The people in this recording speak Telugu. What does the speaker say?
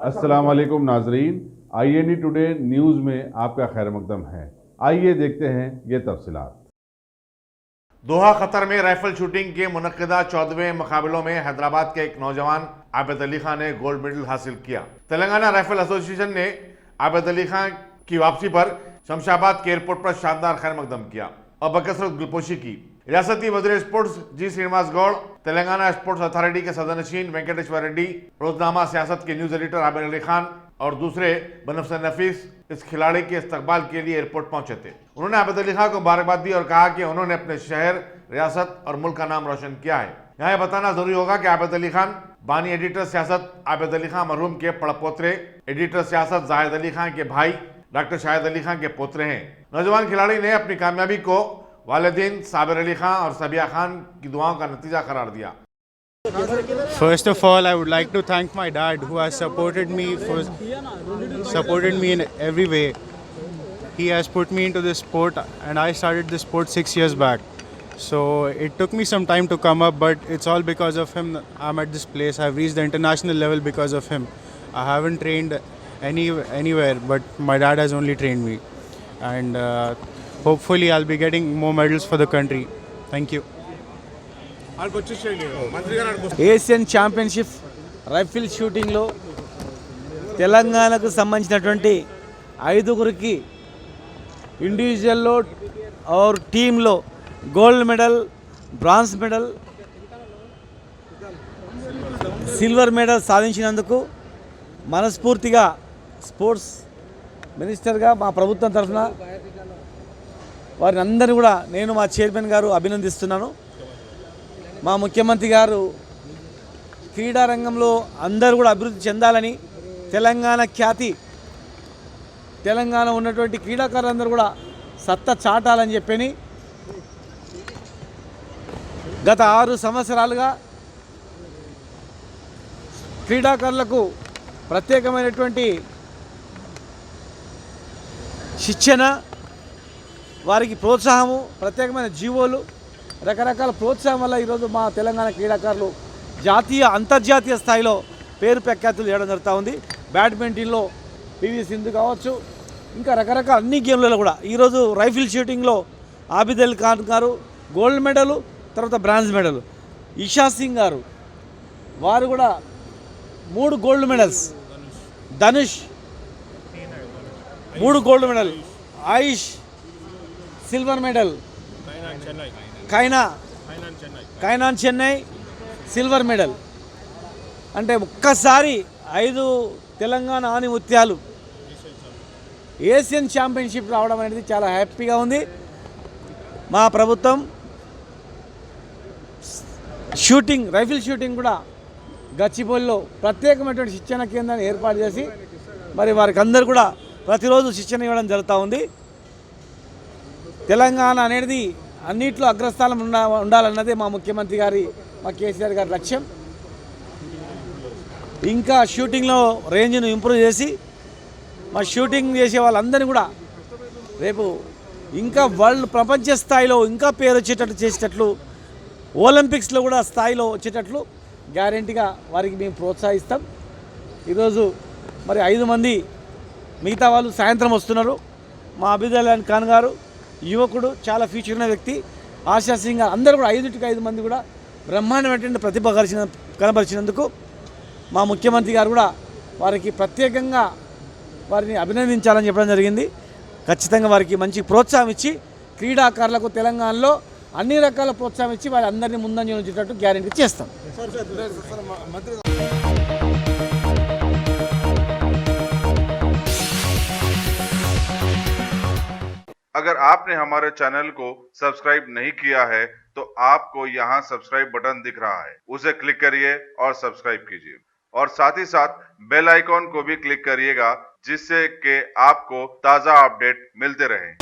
अस्सलाम वालेकुम नाजरीन, INE टुडे न्यूज़ में आपका खैर मकदम है। आइए देखते हैं ये तफसीलात। दोहा कतर में राइफल शूटिंग के मुनक्किदा 14वें मुकाबलों में हैदराबाद के एक नौजवान आबिद अली खान ने गोल्ड मेडल हासिल किया। तेलंगाना राइफल एसोसिएशन ने आबिद अली खान की वापसी पर शमशाबाद के एयरपोर्ट पर शानदार खैर मकदम किया और बकसरत गुलपोशी की। रियासती वज़ीर स्पोर्ट्स जी श्रीनिवास गौड़, तेलंगाना स्पोर्ट्स अथॉरिटी के सदरनशीन वेंकटेश्वर रेड्डी, रोजनामा सियासत के न्यूज एडिटर आबिद अली खान और दूसरे बनफ्स नफीस इस खिलाड़ी के इस्तकबाल के लिए एयरपोर्ट पहुंचे थे। उन्होंने आबिद अली खान को मुबारकबाद दी और कहा कि उन्होंने अपने शहर, रियासत और मुल्क का नाम रोशन किया है। यहाँ बताना जरूरी होगा कि आबिद अली खान बानी एडिटर सियासत आबिद अली खान मरहूम के पड़पोतरे, एडिटर सियासत जाहिद अली खान के भाई डॉक्टर शाहिद अली खान के पोतरे हैं। नौजवान खिलाड़ी ने अपनी कामयाबी को वालिदैन साबिर अली खान और सबिया खान की दुआओं का नतीजा करार दिया। First of all, I would like to thank my dad who has supported me in every way. He has put me into this sport and I started this sport 6 years back. So it took me some time to come up, but it's all because of him I'm at this place. I've reached the international level because of him. I haven't trained anywhere, but my dad has only trained me. And hopefully I'll be getting more medals for the country. Thank you. Asian championship rifle షూటింగ్లో తెలంగాణకు సంబంధించినటువంటి 5గురికి ఇండివిజువల్లో और టీంలో gold medal, bronze medal, silver medal సాధించినందుకు మనస్ఫూర్తిగా స్పోర్ట్స్ మినిస్టర్గా మా ప్రభుత్వం తరఫున వారిని అందరినీ కూడా నేను మా చైర్మన్ గారు అభినందిస్తున్నాను. మా ముఖ్యమంత్రి గారు క్రీడా రంగంలో అందరూ కూడా అభివృద్ధి చెందాలని, తెలంగాణ ఖ్యాతి, తెలంగాణ ఉన్నటువంటి క్రీడాకారులందరూ కూడా సత్తా చాటాలని చెప్పని గత 6 సంవత్సరాలుగా క్రీడాకారులకు ప్రత్యేకమైనటువంటి శిక్షణ, వారికి ప్రోత్సాహము, ప్రత్యేకమైన జీవోలు, రకరకాల ప్రోత్సాహం వల్ల ఈరోజు మా తెలంగాణ క్రీడాకారులు జాతీయ, అంతర్జాతీయ స్థాయిలో పేరు ప్రఖ్యాతులు చేయడం జరుగుతూ ఉంది. బ్యాడ్మింటన్లో PV సింధు కావచ్చు, ఇంకా రకరకాల అన్ని గేమ్లలో కూడా ఈరోజు రైఫిల్ షూటింగ్లో ఆబిద్ అలీ ఖాన్ గారు గోల్డ్ మెడల్, తర్వాత బ్రాంజ్ మెడల్, ఇషా సింగ్ గారు వారు కూడా 3 gold medals, Dhanush 3 gold medal, Ayush silver medal, Kynan Chenai silver medal. అంటే ఒక్కసారి 5 తెలంగాణ ఆణిముత్యాలు ఏషియన్ ఛాంపియన్షిప్ రావడం అనేది చాలా హ్యాపీగా ఉంది. మా ప్రభుత్వం షూటింగ్, రైఫిల్ షూటింగ్ కూడా గచ్చిబౌలిలో ప్రత్యేకమైనటువంటి శిక్షణ కేంద్రాన్ని ఏర్పాటు చేసి మరి వారికి అందరూ కూడా ప్రతిరోజు శిక్షణ ఇవ్వడం జరుగుతూ ఉంది. తెలంగాణ అనేది అన్నిట్లో అగ్రస్థానం ఉండాలన్నదే మా ముఖ్యమంత్రి గారి, మా కేసీఆర్ గారి లక్ష్యం. ఇంకా షూటింగ్లో రేంజ్ను ఇంప్రూవ్ చేసి మా షూటింగ్ చేసే వాళ్ళందరినీ కూడా రేపు ఇంకా వరల్డ్ ప్రపంచ స్థాయిలో ఇంకా పేరు వచ్చేటట్లు చేసేటట్లు, ఒలింపిక్స్లో కూడా స్థాయిలో వచ్చేటట్లు గ్యారెంటీగా వారికి మేము ప్రోత్సహిస్తాం. ఈరోజు మరి 5 మంది, మిగతా వాళ్ళు సాయంత్రం వస్తున్నారు. మా ఆబిద్ అలీ ఖాన్ గారు యువకుడు, చాలా ఫ్యూచర్ ఉన్న వ్యక్తి, ఆశా సింగ్ గారు, అందరూ కూడా 5 మంది కూడా బ్రహ్మాండమైనటువంటి ప్రతిభ కనబరిచినందుకు మా ముఖ్యమంత్రి గారు కూడా వారికి ప్రత్యేకంగా వారిని అభినందించాలని చెప్పడం జరిగింది. ఖచ్చితంగా వారికి మంచి ప్రోత్సాహం ఇచ్చి క్రీడాకారులకు తెలంగాణలో అన్ని రకాల ప్రోత్సాహం ఇచ్చి వారి అందరినీ ముందంజ ఉంచేటట్టు గ్యారెంటీ చేస్తాం. अगर आपने हमारे चैनल को सब्सक्राइब नहीं किया है तो आपको यहाँ सब्सक्राइब बटन दिख रहा है, उसे क्लिक करिए और सब्सक्राइब कीजिए और साथ ही साथ बेल आइकॉन को भी क्लिक करिएगा जिससे कि आपको ताज़ा अपडेट मिलते रहें।